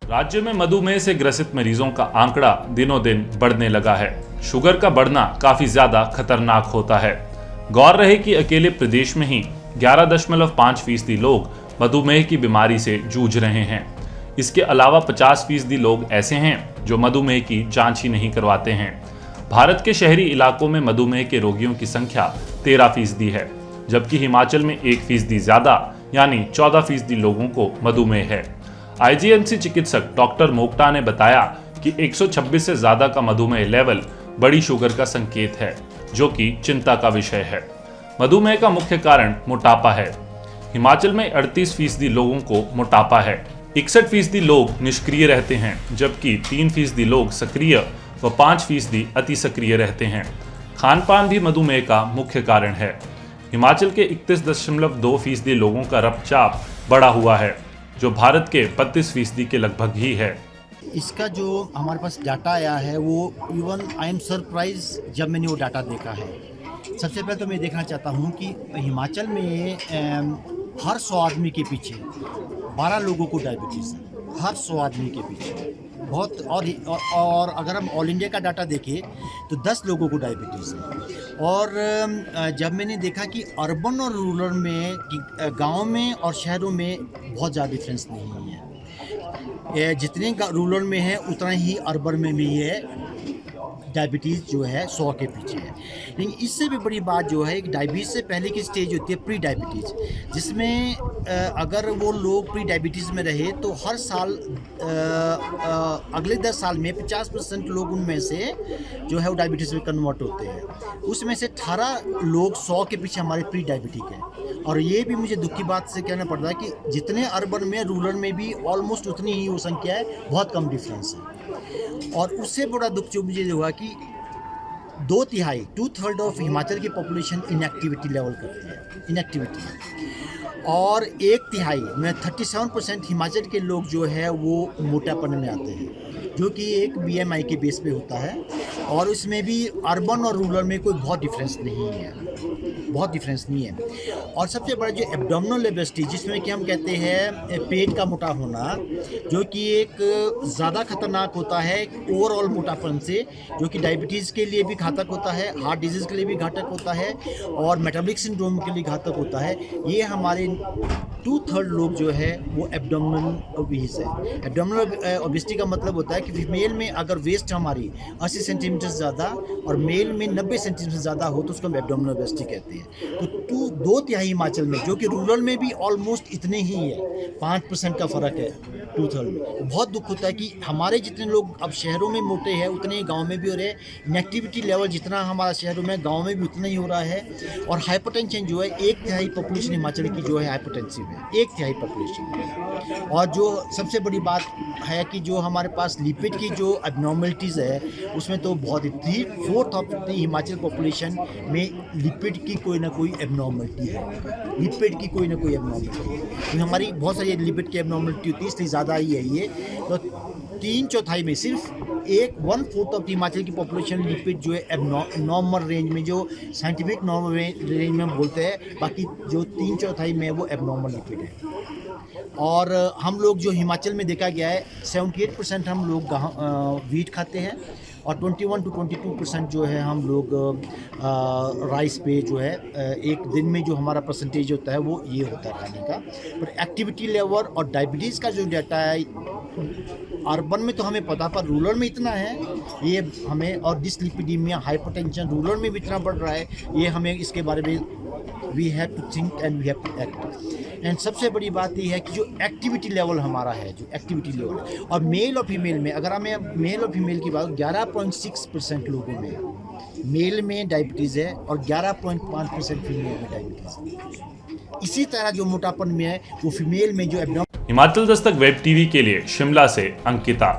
राज्य में मधुमेह से ग्रसित मरीजों का आंकड़ा दिनों दिन बढ़ने लगा है। शुगर का बढ़ना काफी ज्यादा खतरनाक होता है। गौर रहे कि अकेले प्रदेश में ही 11.5% लोग मधुमेह की बीमारी से जूझ रहे हैं। इसके अलावा 50% लोग ऐसे हैं जो मधुमेह की जांच ही नहीं करवाते हैं। भारत के शहरी इलाकों में मधुमेह के रोगियों की संख्या 13% है, जबकि हिमाचल में 1% ज्यादा यानी 14% लोगों को मधुमेह है। आईजीएमसी चिकित्सक डॉक्टर मोक्टा ने बताया कि 126 से ज्यादा का मधुमेह लेवल बड़ी शुगर का संकेत है, जो कि चिंता का विषय है। मधुमेह का मुख्य कारण मोटापा है। हिमाचल में 38% लोगों को मोटापा है। 61% लोग निष्क्रिय रहते हैं, जबकि 3% लोग सक्रिय व 5% अति सक्रिय रहते हैं। खान पान भी मधुमेह का मुख्य कारण है। हिमाचल के 31.2% लोगों का रक्तचाप बढ़ा हुआ है, जो भारत के 32% के लगभग ही है। इसका जो हमारे पास डाटा आया है वो इवन आई एम सरप्राइज जब मैंने वो डाटा देखा है। सबसे पहले तो मैं देखना चाहता हूँ कि हिमाचल में हर 100 आदमी के पीछे 12 लोगों को डायबिटीज़ है। हर 100 आदमी के पीछे बहुत और अगर हम ऑल इंडिया का डाटा देखें तो 10 लोगों को डायबिटीज़ है। और जब मैंने देखा कि अर्बन और रूरल में, गांव में और शहरों में बहुत ज़्यादा डिफरेंस नहीं है। जितने रूरल में है उतना ही अर्बन में भी है डायबिटीज़ जो है 100 के पीछे है। लेकिन इससे भी बड़ी बात जो है, डायबिटीज़ से पहले की स्टेज होती है प्री डायबिटीज़, जिसमें अगर वो लोग प्री डायबिटीज़ में रहे तो हर साल अगले 10 साल में 50% लोग उनमें से जो है वो डायबिटीज़ में कन्वर्ट होते हैं। उसमें से 18 लोग 100 के पीछे हमारे प्री डायबिटिक हैं। और ये भी मुझे दुख की बात से कहना पड़ रहा है कि जितने अर्बन में रूरल में भी ऑलमोस्ट उतनी ही वो संख्या है, बहुत कम डिफरेंस है। और उससे बड़ा दुख जो मुझे हुआ कि 2/3 ऑफ हिमाचल की पॉपुलेशन इनएक्टिविटी लेवल करती है, इनएक्टिविटी। और 1/3 में 37% हिमाचल के लोग जो है वो मोटापन में आते हैं, जो कि एक बीएमआई के बेस पे होता है। और उसमें भी अर्बन और रूरल में कोई बहुत डिफरेंस नहीं है, बहुत डिफरेंस नहीं है। और सबसे बड़ा जो एब्डोमिनल ओबेसिटी, जिसमें कि हम कहते हैं पेट का मोटा होना, जो कि एक ज़्यादा खतरनाक होता है ओवरऑल मोटापन से, जो कि डायबिटीज़ के लिए भी घातक होता है, हार्ट डिजीज़ के लिए भी घातक होता है और मेटाबॉलिक सिंड्रोम के लिए घातक होता है। ये हमारे 2/3 लोग जो है वो एब्डोमिनल ओबीस है। एब्डोमिनल ओबेसिटी का मतलब होता है कि फीमेल में अगर वेस्ट हमारी 80 सेंटीमीटर ज़्यादा और मेल में 90 सेंटीमीटर ज़्यादा हो तो उसको हम एब्डोमिनल ओबेसिटी कहते हैं। तो 2/3 हिमाचल में, जो कि रूरल में भी ऑलमोस्ट इतने ही है, 5% का फ़र्क है 2/3 में। बहुत दुख होता है कि हमारे जितने लोग अब शहरों में मोटे हैं उतने ही गाँव में भी हो रहे हैं। इनएक्टिविटी लेवल जितना हमारा शहरों में, गाँव में भी उतना ही हो रहा है। और हाइपरटेंशन जो है, 1/3 पॉपुलेशन हिमाचल की जो है हाइपरटेंसिव है, 1/3 पॉपुलेशन। और जो सबसे बड़ी बात है कि जो हमारे पास लिपिड की जो एबनॉर्मलिटीज़ है, उसमें तो बहुत ही 3/4 ऑफ द हिमाचल पॉपुलेशन में लिपिड की कोई ना कोई एबनॉर्मलिटी है। लिपिड की कोई ना कोई एबनॉर्मलिटी है, तो हमारी बहुत सारी लिपिड की एबनॉर्मलिटी होती है, इसलिए ज़्यादा ही है ये। तो 3/4 में सिर्फ 1/4 ऑफ हिमाचल की पॉपुलेशन लिपिड जो है नॉर्मल रेंज में, जो साइंटिफिक नॉर्मल रेंज में हम बोलते हैं, बाकी जो 3/4 में वो एबनॉर्मल लिपिड है। और हम लोग जो हिमाचल में देखा गया है 78% हम लोग वीट खाते हैं और 21 to 22% जो है हम लोग राइस पे जो है एक दिन में जो हमारा परसेंटेज होता है वो ये होता है खाने का। पर एक्टिविटी लेवल और डायबिटीज़ का जो डाटा है अर्बन में तो हमें पता, पर रूरल में इतना है ये हमें, और डिसलिपिडीमिया, हाइपरटेंशन रूरल में भी इतना बढ़ रहा है, ये हमें इसके बारे में we have to think and we have to act. And सबसे बड़ी बात ये है कि जो एक्टिविटी लेवल हमारा है, जो एक्टिविटी लेवल है, और मेल और फीमेल में, अगर हमें मेल और फीमेल की बात, 11.6% लोगों में मेल में डायबिटीज़ है और 11.5% फीमेल में डायबिटीज़ है। इसी तरह जो मोटापन में है वो फीमेल में जो abdominal. Himachal Dastak web TV के लिए शिमला से अंकिता।